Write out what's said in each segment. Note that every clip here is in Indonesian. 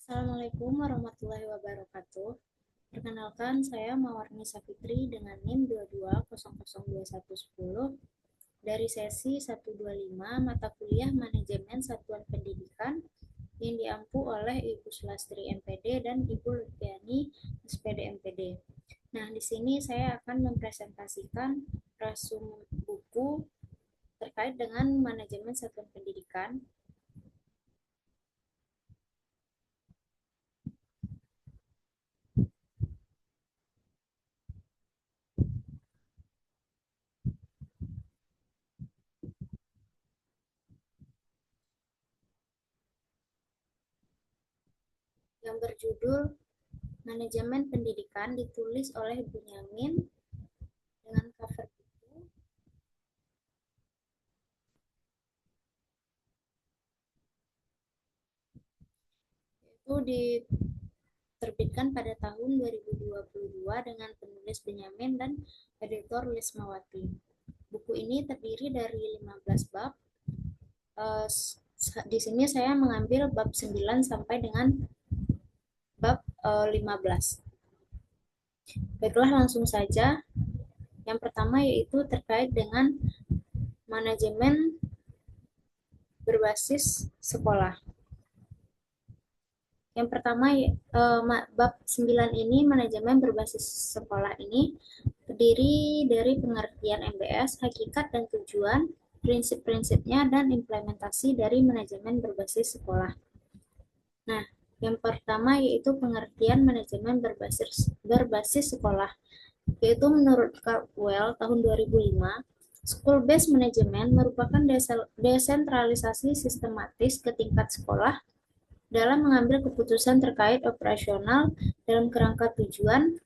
Assalamualaikum warahmatullahi wabarakatuh. Perkenalkan, saya Mawarni Safitri dengan NIM 22002110 dari sesi 125 mata kuliah Manajemen Satuan Pendidikan yang diampu oleh Ibu Sulastri MPD dan Ibu Lutfiani SPD MPD. Nah, di sini saya akan mempresentasikan resum buku terkait dengan manajemen satuan pendidikan. Yang berjudul Manajemen Pendidikan, ditulis oleh Bunyamin dengan cover buku itu diterbitkan pada tahun 2022 dengan penulis Benyamin dan editor Lismawati. Buku ini terdiri dari 15 bab. Di sini saya mengambil bab 9 sampai dengan bab 15. Baiklah, langsung saja. Yang pertama yaitu terkait dengan manajemen berbasis sekolah. Yang pertama, bab 9 ini, manajemen berbasis sekolah ini terdiri dari pengertian MBS, hakikat dan tujuan, prinsip-prinsipnya, dan implementasi dari manajemen berbasis sekolah. Nah, yang pertama yaitu pengertian manajemen berbasis sekolah, yaitu menurut Caldwell tahun 2005, School-based management merupakan desentralisasi sistematis ke tingkat sekolah dalam mengambil keputusan terkait operasional dalam kerangka tujuan,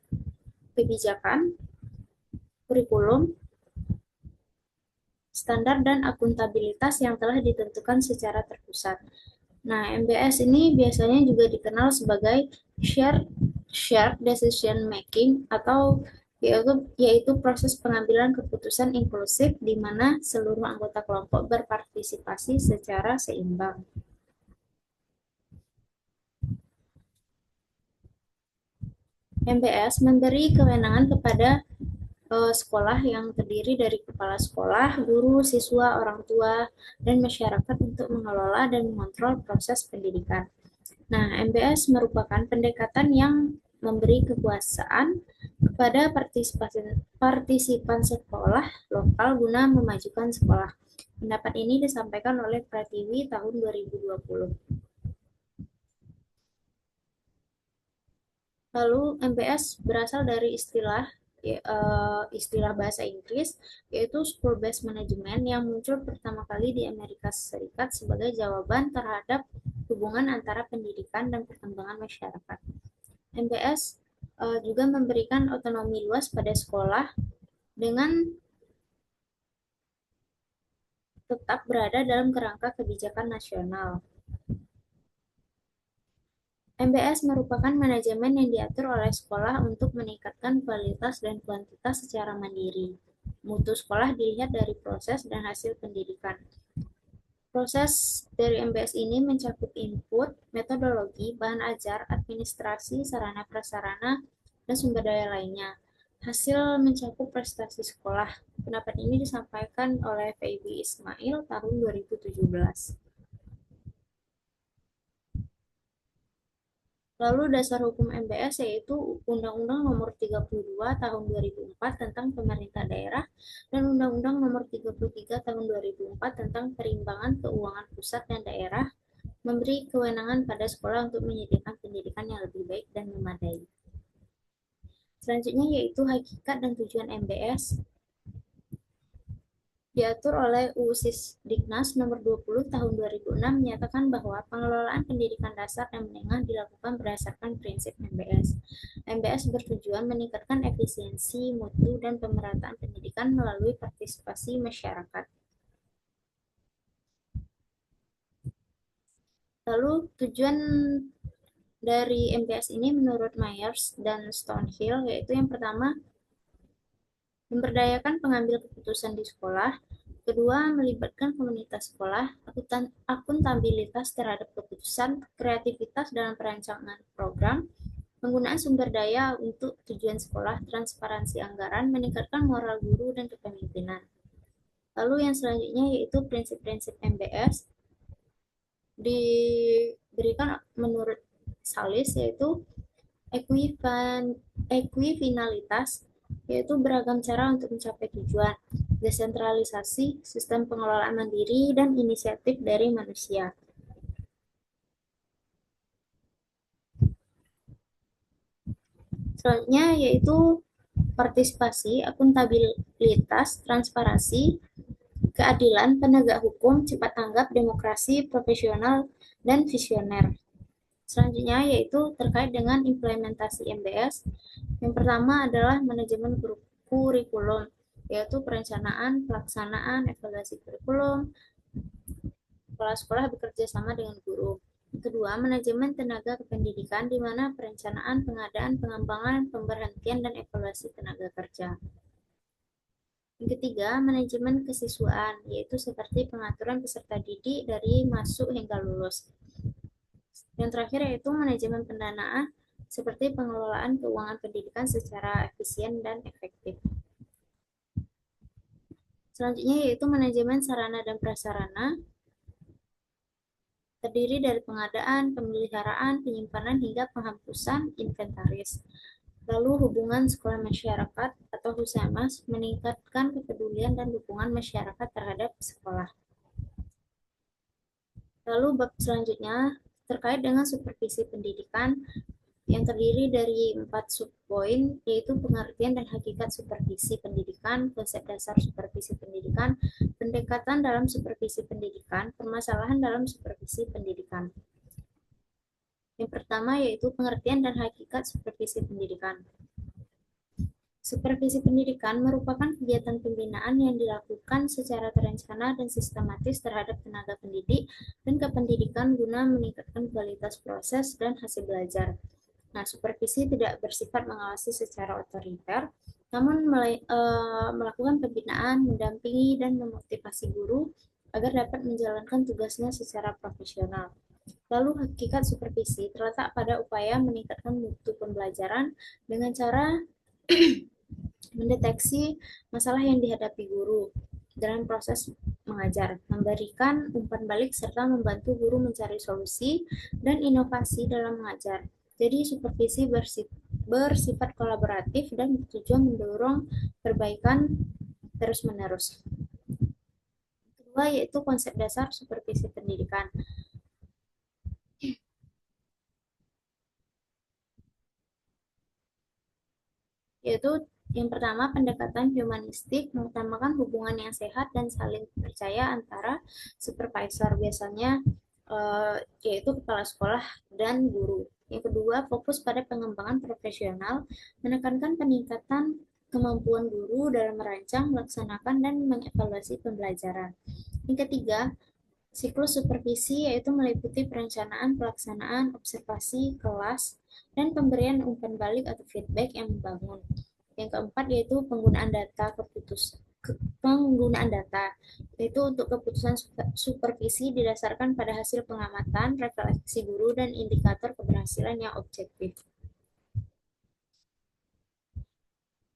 kebijakan, kurikulum, standar, dan akuntabilitas yang telah ditentukan secara terpusat. Nah, MBS ini biasanya juga dikenal sebagai shared decision making atau yaitu proses pengambilan keputusan inklusif di mana seluruh anggota kelompok berpartisipasi secara seimbang. MBS memberi kewenangan kepada sekolah yang terdiri dari kepala sekolah, guru, siswa, orang tua, dan masyarakat untuk mengelola dan mengontrol proses pendidikan. Nah, MBS merupakan pendekatan yang memberi kekuasaan kepada partisipan sekolah lokal guna memajukan sekolah. Pendapat ini disampaikan oleh Pratiwi tahun 2020. Lalu MBS berasal dari istilah bahasa Inggris, yaitu School-based Management, yang muncul pertama kali di Amerika Serikat sebagai jawaban terhadap hubungan antara pendidikan dan perkembangan masyarakat. MBS juga memberikan otonomi luas pada sekolah dengan tetap berada dalam kerangka kebijakan nasional. MBS merupakan manajemen yang diatur oleh sekolah untuk meningkatkan kualitas dan kuantitas secara mandiri. Mutu sekolah dilihat dari proses dan hasil pendidikan. Proses dari MBS ini mencakup input, metodologi, bahan ajar, administrasi, sarana prasarana, dan sumber daya lainnya. Hasil mencakup prestasi sekolah. Pendapat ini disampaikan oleh Feby Ismail tahun 2017. Lalu dasar hukum MBS yaitu Undang-Undang Nomor 32 Tahun 2004 tentang Pemerintah Daerah dan Undang-Undang Nomor 33 Tahun 2004 tentang Perimbangan Keuangan Pusat dan Daerah, memberi kewenangan pada sekolah untuk menyediakan pendidikan yang lebih baik dan memadai. Selanjutnya yaitu hakikat dan tujuan MBS, diatur oleh UU Sisdiknas nomor 20 tahun 2006 menyatakan bahwa pengelolaan pendidikan dasar dan menengah dilakukan berdasarkan prinsip MBS. MBS bertujuan meningkatkan efisiensi, mutu, dan pemerataan pendidikan melalui partisipasi masyarakat. Lalu tujuan dari MBS ini menurut Myers dan Stonehill yaitu yang pertama, memberdayakan pengambil keputusan di sekolah, Kedua, melibatkan komunitas sekolah, akuntabilitas terhadap keputusan, kreativitas dalam perancangan program, penggunaan sumber daya untuk tujuan sekolah, transparansi anggaran, meningkatkan moral guru dan kepemimpinan. Lalu yang selanjutnya yaitu prinsip-prinsip MBS diberikan menurut Salis, yaitu ekuifinalitas, yaitu beragam cara untuk mencapai tujuan, desentralisasi, sistem pengelolaan mandiri, dan inisiatif dari manusia. Selanjutnya yaitu partisipasi, akuntabilitas, transparansi, keadilan, penegak hukum, cepat tanggap, demokrasi, profesional, dan visioner. Selanjutnya yaitu terkait dengan implementasi MBS. Yang pertama adalah manajemen kurikulum, yaitu perencanaan, pelaksanaan, evaluasi kurikulum. Kepala sekolah bekerja sama dengan guru. Kedua, manajemen tenaga kependidikan, di mana perencanaan, pengadaan, pengembangan, pemberhentian, dan evaluasi tenaga kerja. Yang ketiga, manajemen kesiswaan, yaitu seperti pengaturan peserta didik dari masuk hingga lulus. Yang terakhir yaitu manajemen pendanaan, seperti pengelolaan keuangan pendidikan secara efisien dan efektif. Selanjutnya yaitu manajemen sarana dan prasarana, terdiri dari pengadaan, pemeliharaan, penyimpanan, hingga penghapusan inventaris. Lalu hubungan sekolah masyarakat atau Husemas, meningkatkan kepedulian dan dukungan masyarakat terhadap sekolah. Lalu bab selanjutnya terkait dengan supervisi pendidikan, yang terdiri dari 4 subpoin, yaitu pengertian dan hakikat supervisi pendidikan, konsep dasar supervisi pendidikan, pendekatan dalam supervisi pendidikan, permasalahan dalam supervisi pendidikan. Yang pertama yaitu pengertian dan hakikat supervisi pendidikan. Supervisi pendidikan merupakan kegiatan pembinaan yang dilakukan secara terencana dan sistematis terhadap tenaga pendidik dan kependidikan guna meningkatkan kualitas proses dan hasil belajar. Nah, supervisi tidak bersifat mengawasi secara otoriter, namun melakukan pembinaan, mendampingi, dan memotivasi guru agar dapat menjalankan tugasnya secara profesional. Lalu hakikat supervisi terletak pada upaya meningkatkan mutu pembelajaran dengan cara mendeteksi masalah yang dihadapi guru dalam proses mengajar, memberikan umpan balik, serta membantu guru mencari solusi dan inovasi dalam mengajar. Jadi supervisi bersifat kolaboratif dan bertujuan mendorong perbaikan terus-menerus. Kedua yaitu konsep dasar supervisi pendidikan. Yaitu yang pertama, pendekatan humanistik mengutamakan hubungan yang sehat dan saling percaya antara supervisor, biasanya yaitu kepala sekolah dan guru. Yang kedua, fokus pada pengembangan profesional, menekankan peningkatan kemampuan guru dalam merancang, melaksanakan, dan mengevaluasi pembelajaran. Yang ketiga, siklus supervisi yaitu meliputi perencanaan, pelaksanaan, observasi, kelas, dan pemberian umpan balik atau feedback yang membangun. Yang keempat yaitu penggunaan data yaitu untuk keputusan supervisi didasarkan pada hasil pengamatan, refleksi guru, dan indikator keberhasilan yang objektif.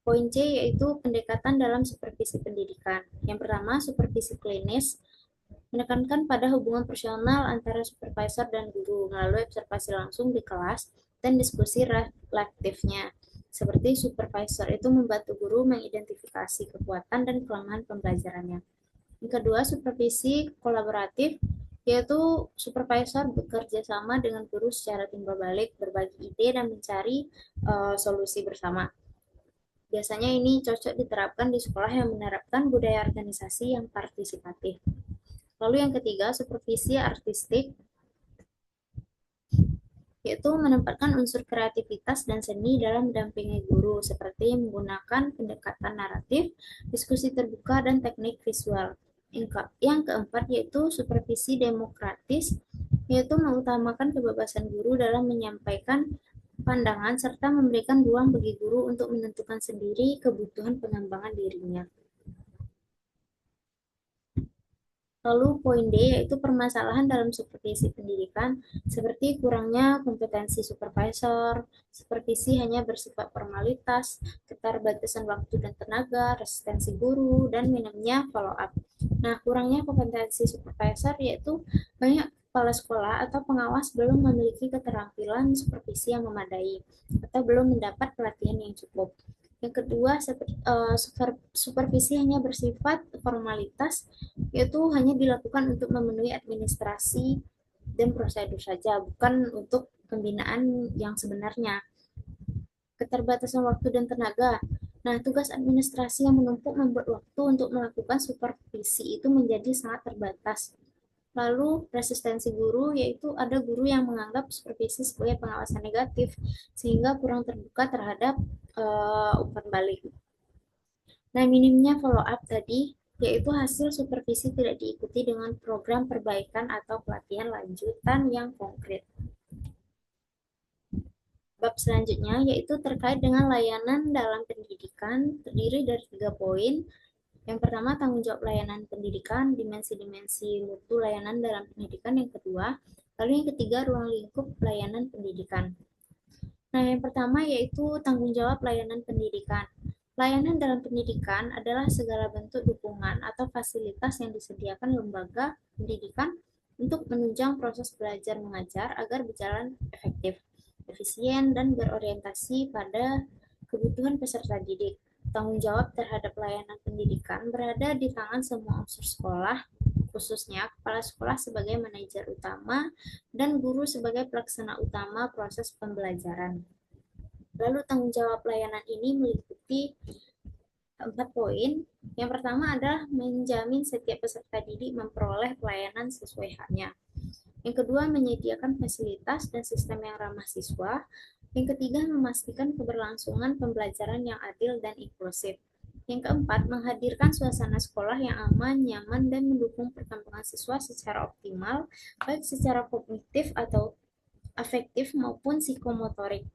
Poin C yaitu pendekatan dalam supervisi pendidikan. Yang pertama, supervisi klinis, menekankan pada hubungan personal antara supervisor dan guru melalui observasi langsung di kelas dan diskusi reflektifnya. Seperti supervisor itu membantu guru mengidentifikasi kekuatan dan kelemahan pembelajarannya. Yang kedua, supervisi kolaboratif, yaitu supervisor bekerja sama dengan guru secara timbal balik, berbagi ide, dan mencari solusi bersama. Biasanya ini cocok diterapkan di sekolah yang menerapkan budaya organisasi yang partisipatif. Lalu yang ketiga, supervisi artistik, yaitu menempatkan unsur kreativitas dan seni dalam mendampingi guru, seperti menggunakan pendekatan naratif, diskusi terbuka, dan teknik visual. Yang keempat yaitu supervisi demokratis, yaitu mengutamakan kebebasan guru dalam menyampaikan pandangan serta memberikan ruang bagi guru untuk menentukan sendiri kebutuhan pengembangan dirinya. Lalu poin D yaitu permasalahan dalam supervisi pendidikan seperti kurangnya kompetensi supervisor, supervisi hanya bersifat formalitas, keterbatasan waktu dan tenaga, resistensi guru, dan minimnya follow up. Nah, kurangnya kompetensi supervisor yaitu banyak kepala sekolah atau pengawas belum memiliki keterampilan supervisi yang memadai atau belum mendapat pelatihan yang cukup. Yang kedua, supervisi hanya bersifat formalitas, yaitu hanya dilakukan untuk memenuhi administrasi dan prosedur saja, bukan untuk pembinaan yang sebenarnya. Keterbatasan waktu dan tenaga. Nah, tugas administrasi yang menumpuk membuat waktu untuk melakukan supervisi itu menjadi sangat terbatas. Lalu resistensi guru, yaitu ada guru yang menganggap supervisi sebagai pengawasan negatif, sehingga kurang terbuka terhadap umpan balik. Nah, minimnya follow up tadi, yaitu hasil supervisi tidak diikuti dengan program perbaikan atau pelatihan lanjutan yang konkret. Bab selanjutnya yaitu terkait dengan layanan dalam pendidikan, terdiri dari 3 poin. Yang pertama, tanggung jawab layanan pendidikan, dimensi-dimensi mutu layanan dalam pendidikan. Yang kedua, lalu yang ketiga, ruang lingkup layanan pendidikan. Nah, yang pertama yaitu tanggung jawab layanan pendidikan. Layanan dalam pendidikan adalah segala bentuk dukungan atau fasilitas yang disediakan lembaga pendidikan untuk menunjang proses belajar mengajar agar berjalan efektif, efisien, dan berorientasi pada kebutuhan peserta didik. Tanggung jawab terhadap layanan pendidikan berada di tangan semua unsur sekolah, khususnya kepala sekolah sebagai manajer utama dan guru sebagai pelaksana utama proses pembelajaran. Lalu tanggung jawab layanan ini meliputi 4 poin. Yang pertama adalah menjamin setiap peserta didik memperoleh pelayanan sesuai haknya. Yang kedua, menyediakan fasilitas dan sistem yang ramah siswa. Yang ketiga, memastikan keberlangsungan pembelajaran yang adil dan inklusif. Yang keempat, menghadirkan suasana sekolah yang aman, nyaman, dan mendukung perkembangan siswa secara optimal, baik secara kognitif atau afektif maupun psikomotorik.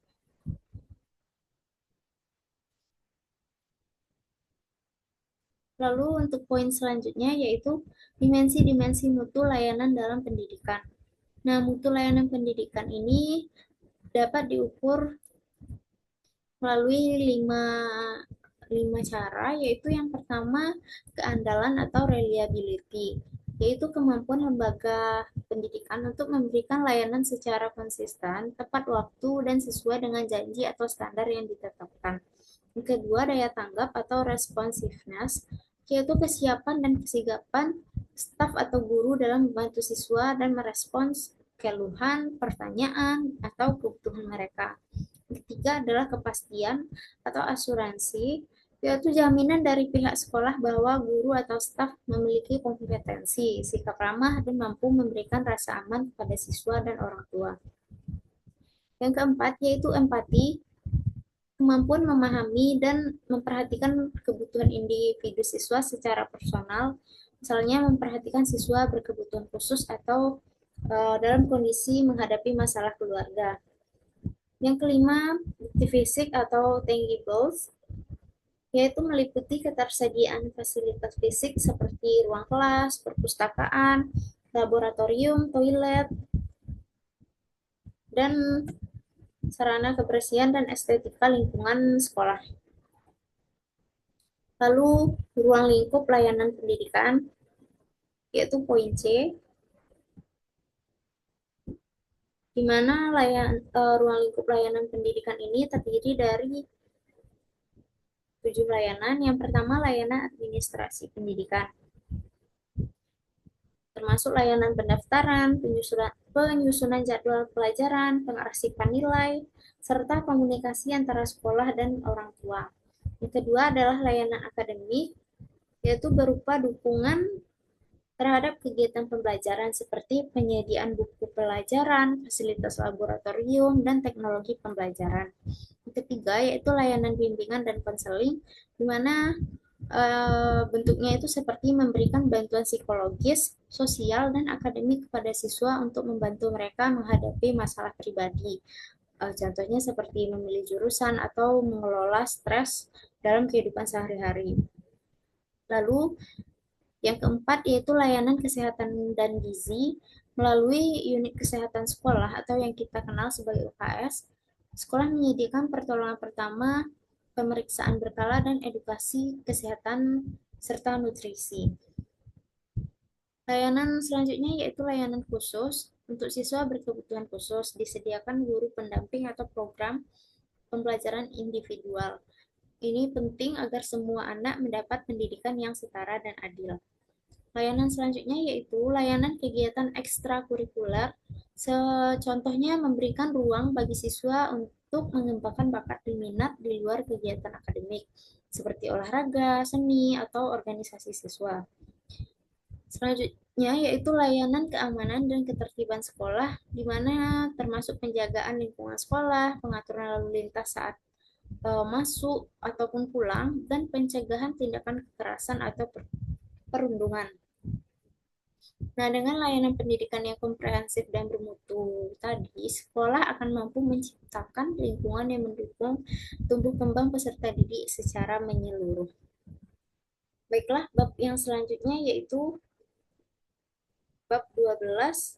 Lalu untuk poin selanjutnya yaitu dimensi-dimensi mutu layanan dalam pendidikan. Nah, mutu layanan pendidikan ini dapat diukur melalui lima cara, yaitu yang pertama keandalan atau reliability, yaitu kemampuan lembaga pendidikan untuk memberikan layanan secara konsisten, tepat waktu, dan sesuai dengan janji atau standar yang ditetapkan. Yang kedua, daya tanggap atau responsiveness, yaitu kesiapan dan kesigapan staf atau guru dalam membantu siswa dan merespons keluhan, pertanyaan, atau kebutuhan mereka. Yang ketiga adalah kepastian atau asuransi, yaitu jaminan dari pihak sekolah bahwa guru atau staf memiliki kompetensi, sikap ramah, dan mampu memberikan rasa aman kepada siswa dan orang tua. Yang keempat yaitu empati, kemampuan memahami dan memperhatikan kebutuhan individu siswa secara personal, misalnya memperhatikan siswa berkebutuhan khusus atau dalam kondisi menghadapi masalah keluarga. Yang kelima, bukti fisik atau tangibles, yaitu meliputi ketersediaan fasilitas fisik seperti ruang kelas, perpustakaan, laboratorium, toilet, dan sarana kebersihan dan estetika lingkungan sekolah. Lalu ruang lingkup layanan pendidikan, yaitu poin C, di mana ruang lingkup layanan pendidikan ini terdiri dari 7 layanan. Yang pertama, layanan administrasi pendidikan, termasuk layanan pendaftaran, penyusunan jadwal pelajaran, pengarsipan nilai, serta komunikasi antara sekolah dan orang tua. Yang kedua adalah layanan akademik, yaitu berupa dukungan terhadap kegiatan pembelajaran seperti penyediaan buku pelajaran, fasilitas laboratorium, dan teknologi pembelajaran. Yang ketiga yaitu layanan bimbingan dan konseling, di mana bentuknya itu seperti memberikan bantuan psikologis, sosial, dan akademik kepada siswa untuk membantu mereka menghadapi masalah pribadi. Contohnya seperti memilih jurusan atau mengelola stres dalam kehidupan sehari-hari. Lalu Yang keempat yaitu layanan kesehatan dan gizi melalui unit kesehatan sekolah atau yang kita kenal sebagai UKS. Sekolah menyediakan pertolongan pertama, pemeriksaan berkala, dan edukasi kesehatan serta nutrisi. Layanan selanjutnya yaitu layanan khusus. Untuk siswa berkebutuhan khusus, disediakan guru pendamping atau program pembelajaran individual. Ini penting agar semua anak mendapat pendidikan yang setara dan adil. Layanan selanjutnya yaitu layanan kegiatan ekstrakurikuler. Contohnya memberikan ruang bagi siswa untuk mengembangkan bakat dan minat di luar kegiatan akademik, seperti olahraga, seni, atau organisasi siswa. Selanjutnya yaitu layanan keamanan dan ketertiban sekolah, di mana termasuk penjagaan lingkungan sekolah, pengaturan lalu lintas saat masuk ataupun pulang, dan pencegahan tindakan kekerasan atau perundungan. Nah, dengan layanan pendidikan yang komprehensif dan bermutu tadi, sekolah akan mampu menciptakan lingkungan yang mendukung tumbuh kembang peserta didik secara menyeluruh. Baiklah, bab yang selanjutnya yaitu bab 12,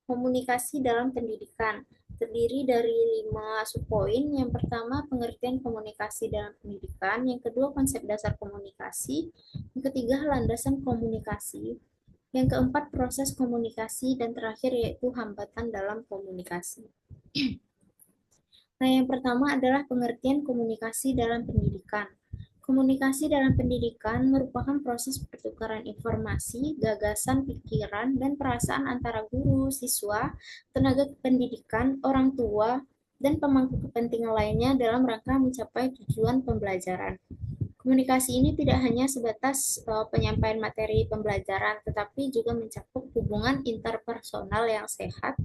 komunikasi dalam pendidikan. Terdiri dari 5 subpoin. Yang pertama, pengertian komunikasi dalam pendidikan. Yang kedua, konsep dasar komunikasi. Yang ketiga, landasan komunikasi. Yang keempat, proses komunikasi. Dan terakhir, yaitu hambatan dalam komunikasi. Nah, yang pertama adalah pengertian komunikasi dalam pendidikan. Komunikasi dalam pendidikan merupakan proses pertukaran informasi, gagasan, pikiran, dan perasaan antara guru, siswa, tenaga pendidikan, orang tua, dan pemangku kepentingan lainnya dalam rangka mencapai tujuan pembelajaran. Komunikasi ini tidak hanya sebatas penyampaian materi pembelajaran, tetapi juga mencakup hubungan interpersonal yang sehat,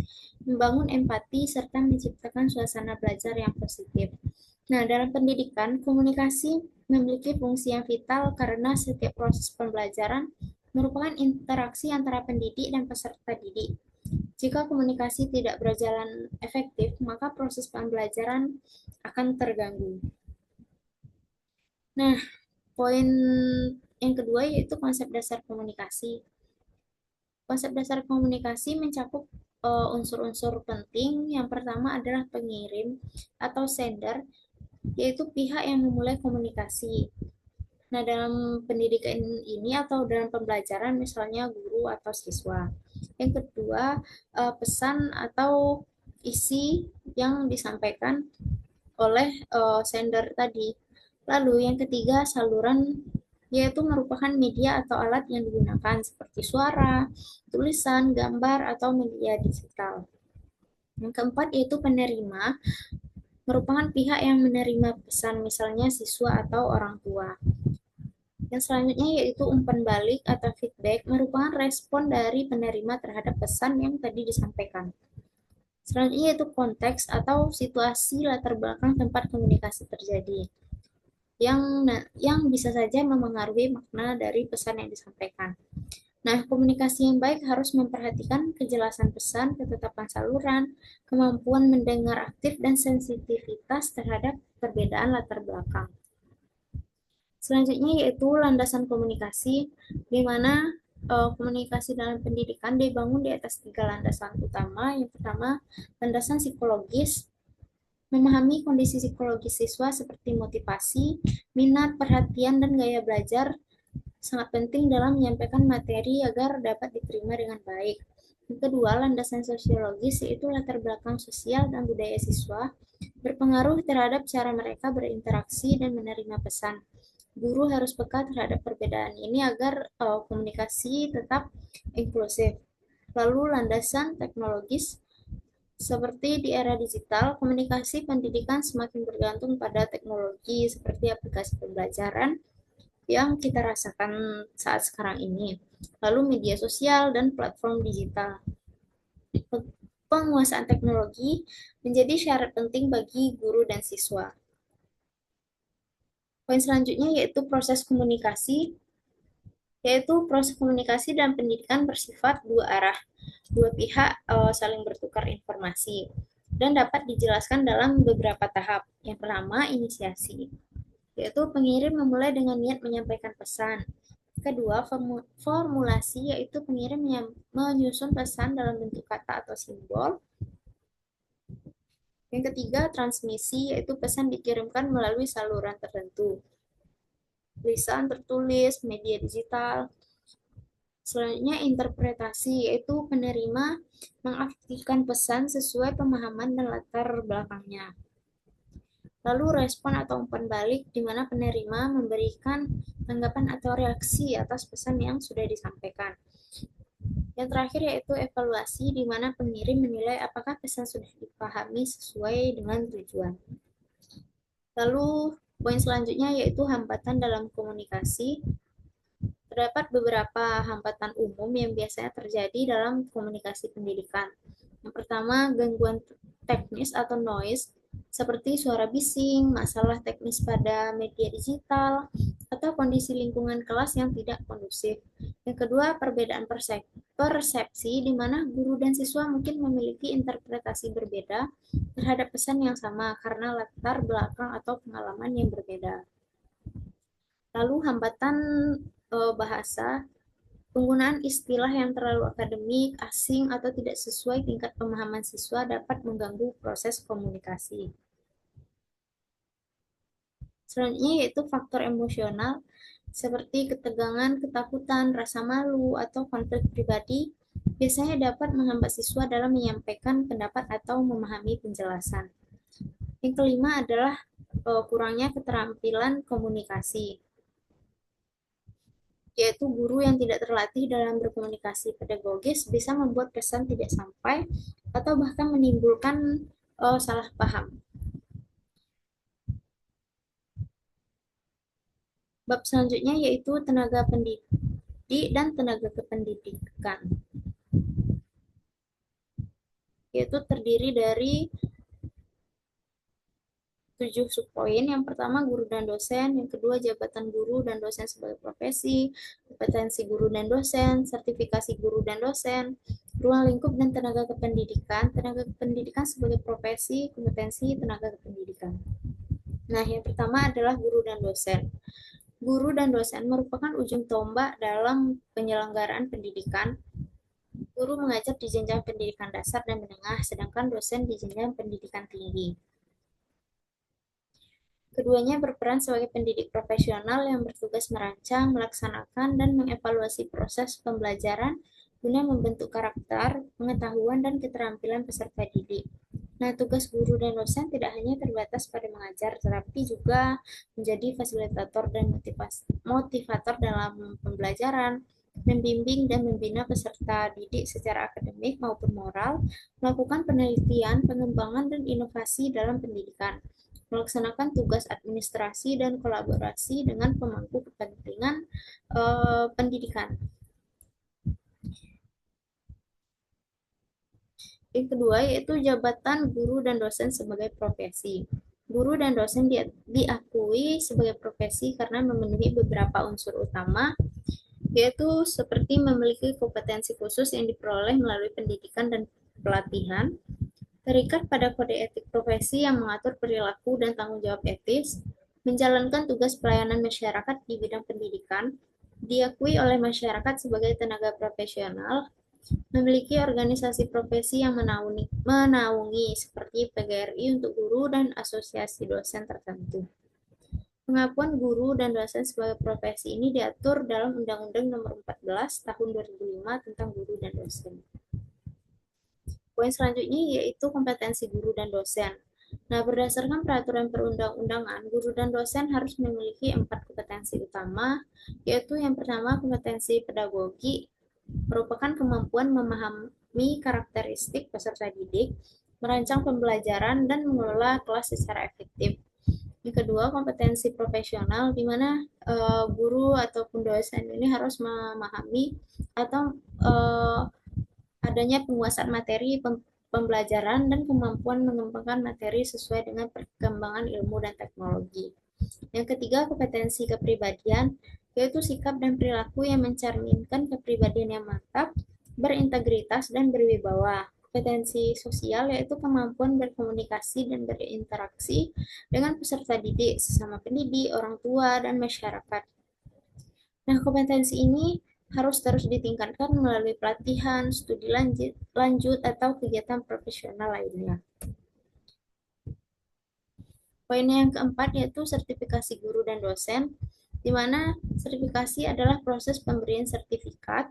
membangun empati, serta menciptakan suasana belajar yang positif. Nah, dalam pendidikan, komunikasi memiliki fungsi yang vital karena setiap proses pembelajaran merupakan interaksi antara pendidik dan peserta didik. Jika komunikasi tidak berjalan efektif, maka proses pembelajaran akan terganggu. Nah, poin yang kedua yaitu konsep dasar komunikasi. Konsep dasar komunikasi mencakup unsur-unsur penting. Yang pertama adalah pengirim atau sender, yaitu pihak yang memulai komunikasi. Nah, dalam pendidikan ini atau dalam pembelajaran, misalnya guru atau siswa. Yang kedua, pesan atau isi yang disampaikan oleh sender tadi. Lalu yang ketiga, saluran, yaitu merupakan media atau alat yang digunakan seperti suara, tulisan, gambar, atau media digital. Yang keempat yaitu penerima, merupakan pihak yang menerima pesan, misalnya siswa atau orang tua. Yang selanjutnya yaitu umpan balik atau feedback, merupakan respon dari penerima terhadap pesan yang tadi disampaikan. Selanjutnya yaitu konteks atau situasi latar belakang tempat komunikasi terjadi, yang bisa saja memengaruhi makna dari pesan yang disampaikan. Nah, komunikasi yang baik harus memperhatikan kejelasan pesan, ketetapan saluran, kemampuan mendengar aktif, dan sensitivitas terhadap perbedaan latar belakang. Selanjutnya yaitu landasan komunikasi, di mana komunikasi dalam pendidikan dibangun di atas 3 landasan utama. Yang pertama, landasan psikologis, memahami kondisi psikologis siswa seperti motivasi, minat, perhatian, dan gaya belajar sangat penting dalam menyampaikan materi agar dapat diterima dengan baik. Yang kedua, landasan sosiologis, yaitu latar belakang sosial dan budaya siswa berpengaruh terhadap cara mereka berinteraksi dan menerima pesan. Guru harus peka terhadap perbedaan ini agar komunikasi tetap inklusif. Lalu landasan teknologis, seperti di era digital, komunikasi pendidikan semakin bergantung pada teknologi seperti aplikasi pembelajaran yang kita rasakan saat sekarang ini. Lalu media sosial dan platform digital. Penguasaan teknologi menjadi syarat penting bagi guru dan siswa. Poin selanjutnya yaitu proses komunikasi, yaitu proses komunikasi dan pendidikan bersifat dua arah. Dua pihak saling bertukar informasi dan dapat dijelaskan dalam beberapa tahap. Yang pertama, inisiasi, yaitu pengirim memulai dengan niat menyampaikan pesan. Kedua, formulasi yaitu pengirim yang menyusun pesan dalam bentuk kata atau simbol. Yang ketiga, transmisi yaitu pesan dikirimkan melalui saluran tertentu. Lisan, tertulis, media digital. Selanjutnya, interpretasi yaitu penerima mengartikan pesan sesuai pemahaman dan latar belakangnya. Lalu respon atau umpan balik di mana penerima memberikan tanggapan atau reaksi atas pesan yang sudah disampaikan. Yang terakhir yaitu evaluasi di mana pengirim menilai apakah pesan sudah dipahami sesuai dengan tujuan. Lalu poin selanjutnya yaitu hambatan dalam komunikasi. Terdapat beberapa hambatan umum yang biasanya terjadi dalam komunikasi pendidikan. Yang pertama, gangguan teknis atau noise, seperti suara bising, masalah teknis pada media digital, atau kondisi lingkungan kelas yang tidak kondusif. Yang kedua, perbedaan persepsi, di mana guru dan siswa mungkin memiliki interpretasi berbeda terhadap pesan yang sama karena latar belakang atau pengalaman yang berbeda. Lalu hambatan bahasa, penggunaan istilah yang terlalu akademik, asing, atau tidak sesuai tingkat pemahaman siswa dapat mengganggu proses komunikasi. Selanjutnya yaitu faktor emosional, seperti ketegangan, ketakutan, rasa malu, atau konflik pribadi, biasanya dapat menghambat siswa dalam menyampaikan pendapat atau memahami penjelasan. Yang kelima adalah kurangnya keterampilan komunikasi, yaitu guru yang tidak terlatih dalam berkomunikasi pedagogis bisa membuat pesan tidak sampai atau bahkan menimbulkan salah paham. Bab selanjutnya yaitu tenaga pendidik dan tenaga kependidikan, yaitu terdiri dari 7 subpoin. Yang pertama, guru dan dosen. Yang kedua, jabatan guru dan dosen sebagai profesi, kompetensi guru dan dosen, sertifikasi guru dan dosen, ruang lingkup dan tenaga kependidikan sebagai profesi, kompetensi tenaga kependidikan. Nah, yang pertama adalah guru dan dosen. Guru dan dosen merupakan ujung tombak dalam penyelenggaraan pendidikan. Guru mengajar di jenjang pendidikan dasar dan menengah, sedangkan dosen di jenjang pendidikan tinggi. Keduanya berperan sebagai pendidik profesional yang bertugas merancang, melaksanakan, dan mengevaluasi proses pembelajaran guna membentuk karakter, pengetahuan, dan keterampilan peserta didik. Nah, tugas guru dan dosen tidak hanya terbatas pada mengajar, tetapi juga menjadi fasilitator dan motivator dalam pembelajaran, membimbing dan membina peserta didik secara akademik maupun moral, melakukan penelitian, pengembangan, dan inovasi dalam pendidikan, melaksanakan tugas administrasi dan kolaborasi dengan pemangku kepentingan pendidikan. Yang kedua yaitu jabatan guru dan dosen sebagai profesi. Guru dan dosen diakui sebagai profesi karena memenuhi beberapa unsur utama, yaitu seperti memiliki kompetensi khusus yang diperoleh melalui pendidikan dan pelatihan, terikat pada kode etik profesi yang mengatur perilaku dan tanggung jawab etis, menjalankan tugas pelayanan masyarakat di bidang pendidikan, diakui oleh masyarakat sebagai tenaga profesional, memiliki organisasi profesi yang menaungi seperti PGRI untuk guru dan asosiasi dosen tertentu. Pengakuan guru dan dosen sebagai profesi ini diatur dalam Undang-Undang Nomor 14 Tahun 2005 tentang guru dan dosen. Poin selanjutnya yaitu kompetensi guru dan dosen. Nah, berdasarkan peraturan perundang-undangan, guru dan dosen harus memiliki 4 kompetensi utama, yaitu yang pertama kompetensi pedagogi, merupakan kemampuan memahami karakteristik peserta didik, merancang pembelajaran, dan mengelola kelas secara efektif. Yang kedua, kompetensi profesional, di mana guru ataupun dosen ini harus memahami atau adanya penguasaan materi pembelajaran dan kemampuan mengembangkan materi sesuai dengan perkembangan ilmu dan teknologi. Yang ketiga, kompetensi kepribadian, yaitu sikap dan perilaku yang mencerminkan kepribadian yang mantap, berintegritas, dan berwibawa. Kompetensi sosial, yaitu kemampuan berkomunikasi dan berinteraksi dengan peserta didik, sesama pendidik, orang tua, dan masyarakat. Nah, kompetensi ini harus terus ditingkatkan melalui pelatihan, studi lanjut atau kegiatan profesional lainnya. Poin yang keempat yaitu sertifikasi guru dan dosen, di mana sertifikasi adalah proses pemberian sertifikat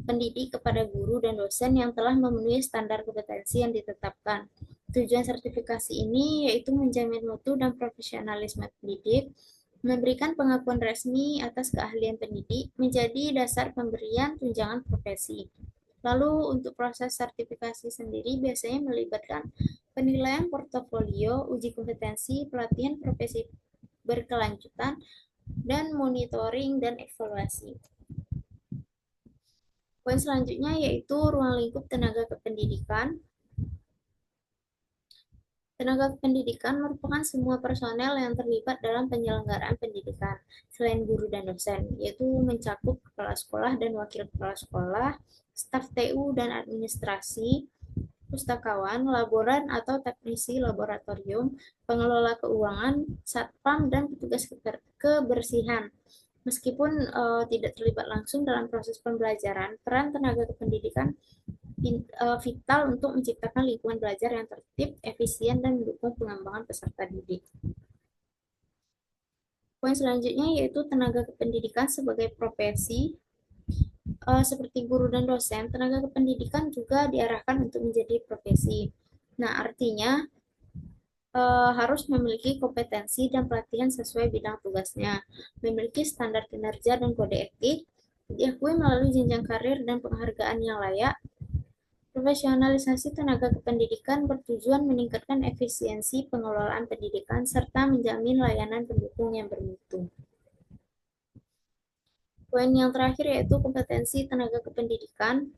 pendidik kepada guru dan dosen yang telah memenuhi standar kompetensi yang ditetapkan. Tujuan sertifikasi ini yaitu menjamin mutu dan profesionalisme pendidik, memberikan pengakuan resmi atas keahlian pendidik, menjadi dasar pemberian tunjangan profesi. Lalu untuk proses sertifikasi sendiri biasanya melibatkan penilaian portofolio, uji kompetensi, pelatihan profesi berkelanjutan, dan monitoring dan evaluasi. Poin selanjutnya yaitu ruang lingkup tenaga kependidikan. Tenaga kependidikan merupakan semua personel yang terlibat dalam penyelenggaraan pendidikan, selain guru dan dosen, yaitu mencakup kepala sekolah dan wakil kepala sekolah, staf TU dan administrasi, pustakawan, laboran atau teknisi laboratorium, pengelola keuangan, satpam, dan petugas kebersihan. Meskipun tidak terlibat langsung dalam proses pembelajaran, peran tenaga kependidikan vital untuk menciptakan lingkungan belajar yang tertib, efisien, dan mendukung pengembangan peserta didik. Poin selanjutnya yaitu tenaga kependidikan sebagai profesi. Seperti guru dan dosen, tenaga kependidikan juga diarahkan untuk menjadi profesi. Nah, artinya harus memiliki kompetensi dan pelatihan sesuai bidang tugasnya, memiliki standar kinerja dan kode etik, diakui melalui jenjang karir dan penghargaan yang layak. Profesionalisasi tenaga kependidikan bertujuan meningkatkan efisiensi pengelolaan pendidikan serta menjamin layanan pendukung yang bermutu. Poin yang terakhir yaitu kompetensi tenaga kependidikan.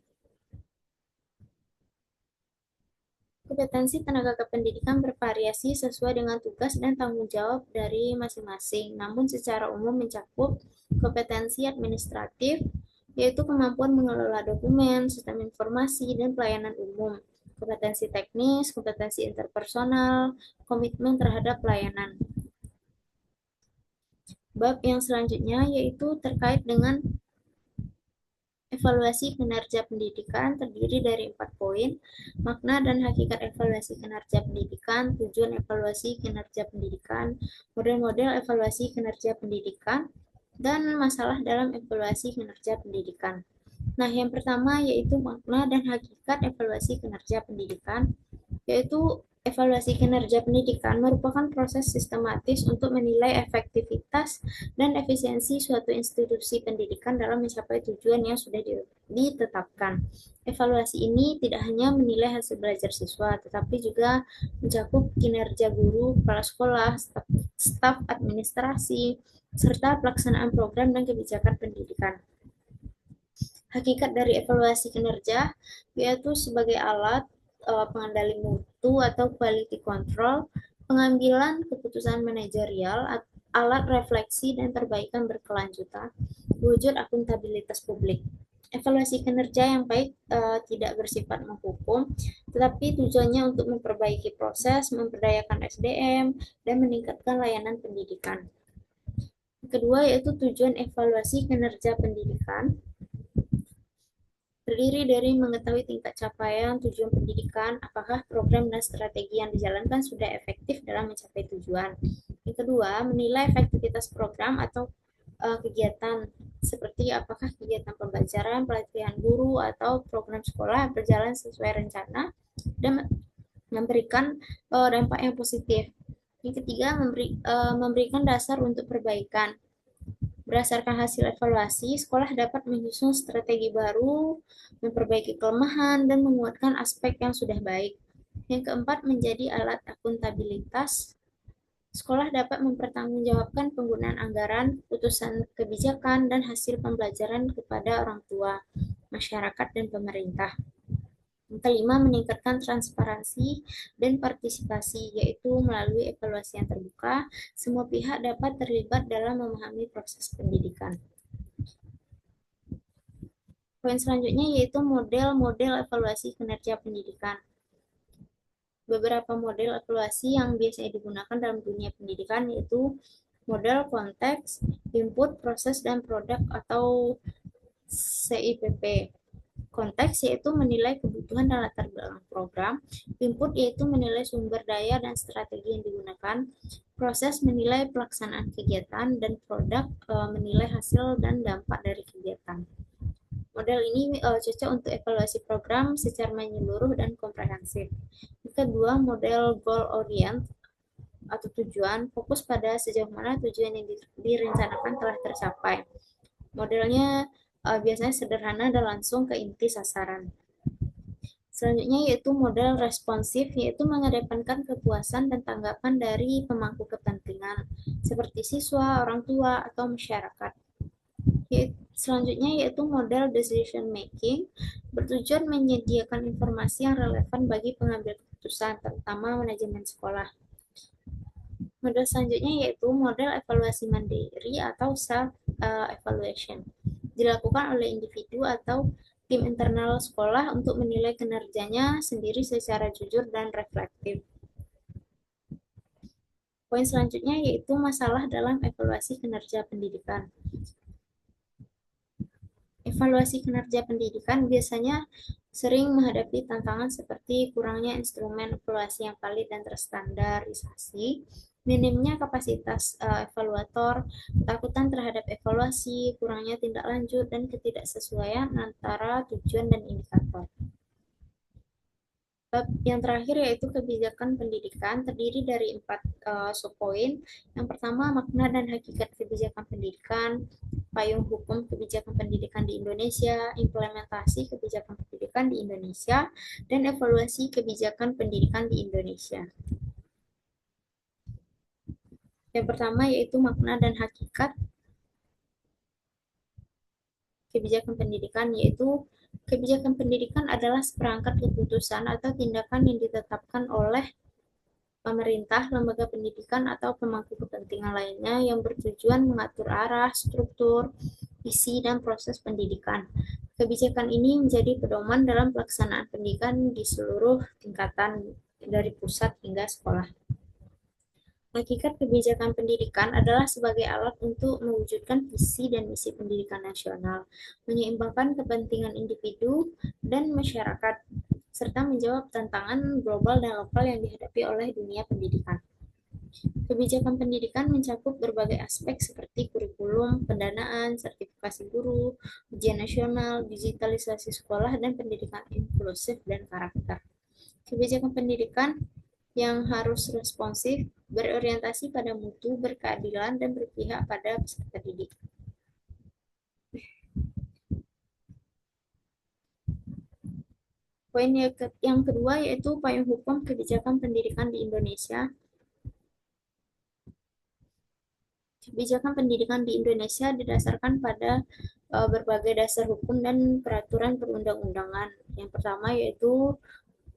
Kompetensi tenaga kependidikan bervariasi sesuai dengan tugas dan tanggung jawab dari masing-masing, namun secara umum mencakup kompetensi administratif, yaitu kemampuan mengelola dokumen, sistem informasi, dan pelayanan umum. Kompetensi teknis, kompetensi interpersonal, komitmen terhadap pelayanan. Bab yang selanjutnya yaitu terkait dengan evaluasi kinerja pendidikan terdiri dari 4 poin, makna dan hakikat evaluasi kinerja pendidikan, tujuan evaluasi kinerja pendidikan, model-model evaluasi kinerja pendidikan, dan masalah dalam evaluasi kinerja pendidikan. Nah, yang pertama yaitu makna dan hakikat evaluasi kinerja pendidikan, yaitu evaluasi kinerja pendidikan merupakan proses sistematis untuk menilai efektivitas dan efisiensi suatu institusi pendidikan dalam mencapai tujuan yang sudah ditetapkan. Evaluasi ini tidak hanya menilai hasil belajar siswa, tetapi juga mencakup kinerja guru, kepala sekolah, staf administrasi, serta pelaksanaan program dan kebijakan pendidikan. Hakikat dari evaluasi kinerja yaitu sebagai alat pengendali mutu atau quality control, pengambilan keputusan manajerial, alat refleksi dan perbaikan berkelanjutan, wujud akuntabilitas publik. Evaluasi kinerja yang baik tidak bersifat menghukum, tetapi tujuannya untuk memperbaiki proses, memperdayakan SDM, dan meningkatkan layanan pendidikan. Kedua yaitu tujuan evaluasi kinerja pendidikan. Terdiri dari mengetahui tingkat capaian tujuan pendidikan, apakah program dan strategi yang dijalankan sudah efektif dalam mencapai tujuan. Yang kedua, menilai efektivitas program atau kegiatan seperti apakah kegiatan pembelajaran, pelatihan guru, atau program sekolah berjalan sesuai rencana dan memberikan dampak yang positif. Yang ketiga, memberikan dasar untuk perbaikan. Berdasarkan hasil evaluasi, sekolah dapat menyusun strategi baru, memperbaiki kelemahan, dan menguatkan aspek yang sudah baik. Yang keempat, menjadi alat akuntabilitas. Sekolah dapat mempertanggungjawabkan penggunaan anggaran, putusan kebijakan, dan hasil pembelajaran kepada orang tua, masyarakat, dan pemerintah. Yang kelima, meningkatkan transparansi dan partisipasi, yaitu melalui evaluasi yang terbuka, semua pihak dapat terlibat dalam memahami proses pendidikan. Poin selanjutnya yaitu model-model evaluasi kinerja pendidikan. Beberapa model evaluasi yang biasanya digunakan dalam dunia pendidikan yaitu Model konteks, input, proses, dan produk atau CIPP. Konteks yaitu menilai kebutuhan dan latar belakang program, input yaitu menilai sumber daya dan strategi yang digunakan, proses menilai pelaksanaan kegiatan, dan produk menilai hasil dan dampak dari kegiatan. Model ini cocok untuk evaluasi program secara menyeluruh dan komprehensif. Yang kedua, model goal orient atau tujuan, fokus pada sejauh mana tujuan yang direncanakan telah tercapai. Modelnya biasanya sederhana dan langsung ke inti sasaran. Selanjutnya yaitu model responsif, yaitu mengedepankan kepuasan dan tanggapan dari pemangku kepentingan, seperti siswa, orang tua, atau masyarakat. Selanjutnya yaitu model decision making, bertujuan menyediakan informasi yang relevan bagi pengambil keputusan, terutama manajemen sekolah. Model selanjutnya yaitu model evaluasi mandiri atau self-evaluation. Dilakukan oleh individu atau tim internal sekolah untuk menilai kinerjanya sendiri secara jujur dan reflektif. Poin selanjutnya yaitu masalah dalam evaluasi kinerja pendidikan. Evaluasi kinerja pendidikan biasanya sering menghadapi tantangan seperti kurangnya instrumen evaluasi yang valid dan terstandarisasi, minimnya kapasitas evaluator, ketakutan terhadap evaluasi, kurangnya tindak lanjut, dan ketidaksesuaian antara tujuan dan indikator. Yang terakhir yaitu kebijakan pendidikan, terdiri dari 4 subpoin. Yang pertama, makna dan hakikat kebijakan pendidikan, payung hukum kebijakan pendidikan di Indonesia, implementasi kebijakan pendidikan di Indonesia, dan evaluasi kebijakan pendidikan di Indonesia. Yang pertama yaitu makna dan hakikat kebijakan pendidikan, yaitu kebijakan pendidikan adalah seperangkat keputusan atau tindakan yang ditetapkan oleh pemerintah, lembaga pendidikan, atau pemangku kepentingan lainnya yang bertujuan mengatur arah, struktur, isi, dan proses pendidikan. Kebijakan ini menjadi pedoman dalam pelaksanaan pendidikan di seluruh tingkatan dari pusat hingga sekolah. Hakikat kebijakan pendidikan adalah sebagai alat untuk mewujudkan visi dan misi pendidikan nasional, menyeimbangkan kepentingan individu dan masyarakat, serta menjawab tantangan global dan lokal yang dihadapi oleh dunia pendidikan. Kebijakan pendidikan mencakup berbagai aspek seperti kurikulum, pendanaan, sertifikasi guru, ujian nasional, digitalisasi sekolah, dan pendidikan inklusif dan karakter. Kebijakan pendidikan yang harus responsif, berorientasi pada mutu, berkeadilan, dan berpihak pada peserta didik. Poin yang kedua yaitu payung hukum kebijakan pendidikan di Indonesia. Kebijakan pendidikan di Indonesia didasarkan pada berbagai dasar hukum dan peraturan perundang-undangan. Yang pertama yaitu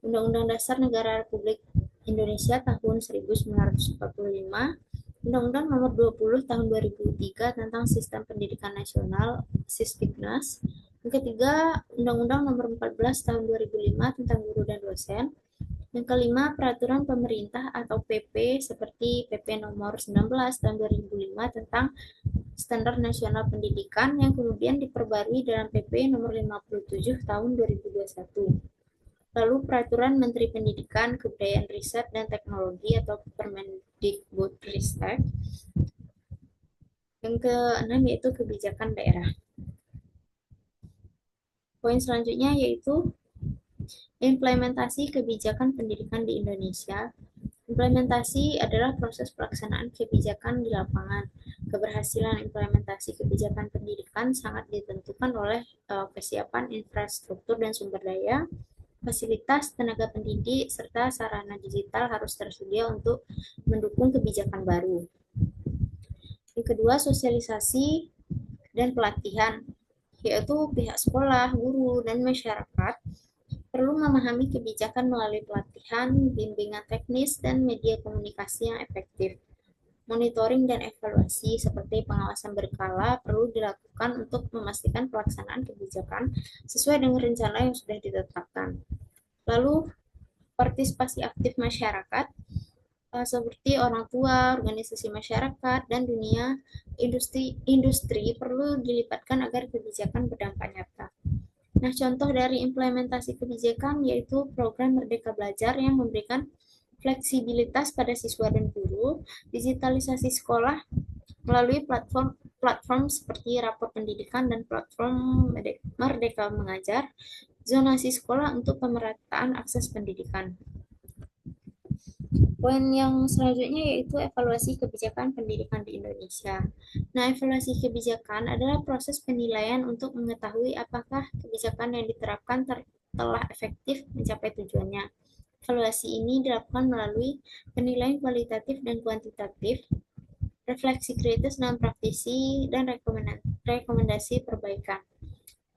Undang-Undang Dasar Negara Republik Indonesia tahun 1945, Undang-Undang Nomor 20 Tahun 2003 tentang Sistem Pendidikan Nasional (Sisdiknas). Yang ketiga, Undang-Undang Nomor 14 Tahun 2005 tentang guru dan dosen. Yang kelima, peraturan pemerintah atau PP seperti PP Nomor 19 Tahun 2005 tentang Standar Nasional Pendidikan yang kemudian diperbarui dalam PP Nomor 57 Tahun 2021. Lalu peraturan Menteri Pendidikan, Kebudayaan, Riset, dan Teknologi atau Permendikbudristek. Yang keenam yaitu kebijakan daerah. Poin selanjutnya yaitu implementasi kebijakan pendidikan di Indonesia. Implementasi adalah proses pelaksanaan kebijakan di lapangan. Keberhasilan implementasi kebijakan pendidikan sangat ditentukan oleh kesiapan infrastruktur dan sumber daya, fasilitas, tenaga pendidik, serta sarana digital harus tersedia untuk mendukung kebijakan baru. Yang kedua, sosialisasi dan pelatihan, yaitu pihak sekolah, guru, dan masyarakat perlu memahami kebijakan melalui pelatihan, bimbingan teknis, dan media komunikasi yang efektif. Monitoring dan evaluasi seperti pengawasan berkala perlu dilakukan untuk memastikan pelaksanaan kebijakan sesuai dengan rencana yang sudah ditetapkan. Lalu, partisipasi aktif masyarakat seperti orang tua, organisasi masyarakat, dan dunia industri perlu dilipatkan agar kebijakan berdampak nyata. Nah, contoh dari implementasi kebijakan yaitu program Merdeka Belajar yang memberikan fleksibilitas pada siswa dan guru, digitalisasi sekolah melalui platform platform seperti rapor pendidikan dan platform Merdeka Mengajar, zonasi sekolah untuk pemerataan akses pendidikan. Poin yang selanjutnya yaitu evaluasi kebijakan pendidikan di Indonesia. Nah, evaluasi kebijakan adalah proses penilaian untuk mengetahui apakah kebijakan yang diterapkan telah efektif mencapai tujuannya. Evaluasi ini dilakukan melalui penilaian kualitatif dan kuantitatif, refleksi kritis dan praktisi, dan rekomendasi perbaikan.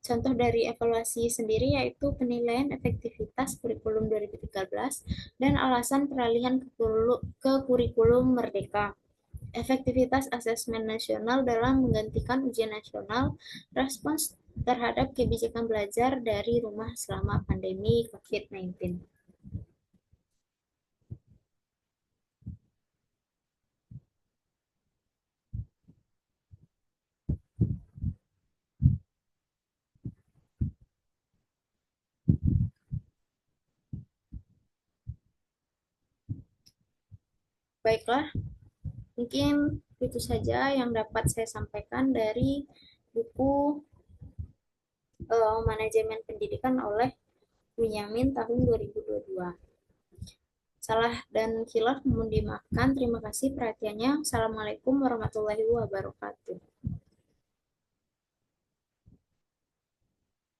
Contoh dari evaluasi sendiri yaitu penilaian efektivitas kurikulum 2013 dan alasan peralihan ke kurikulum Merdeka. Efektivitas asesmen nasional dalam menggantikan ujian nasional, respons terhadap kebijakan belajar dari rumah selama pandemi COVID-19. Baiklah, mungkin itu saja yang dapat saya sampaikan dari buku Manajemen Pendidikan oleh Bunyamin tahun 2022. Salah dan khilaf mohon dimaafkan. Terima kasih perhatiannya. Assalamualaikum warahmatullahi wabarakatuh.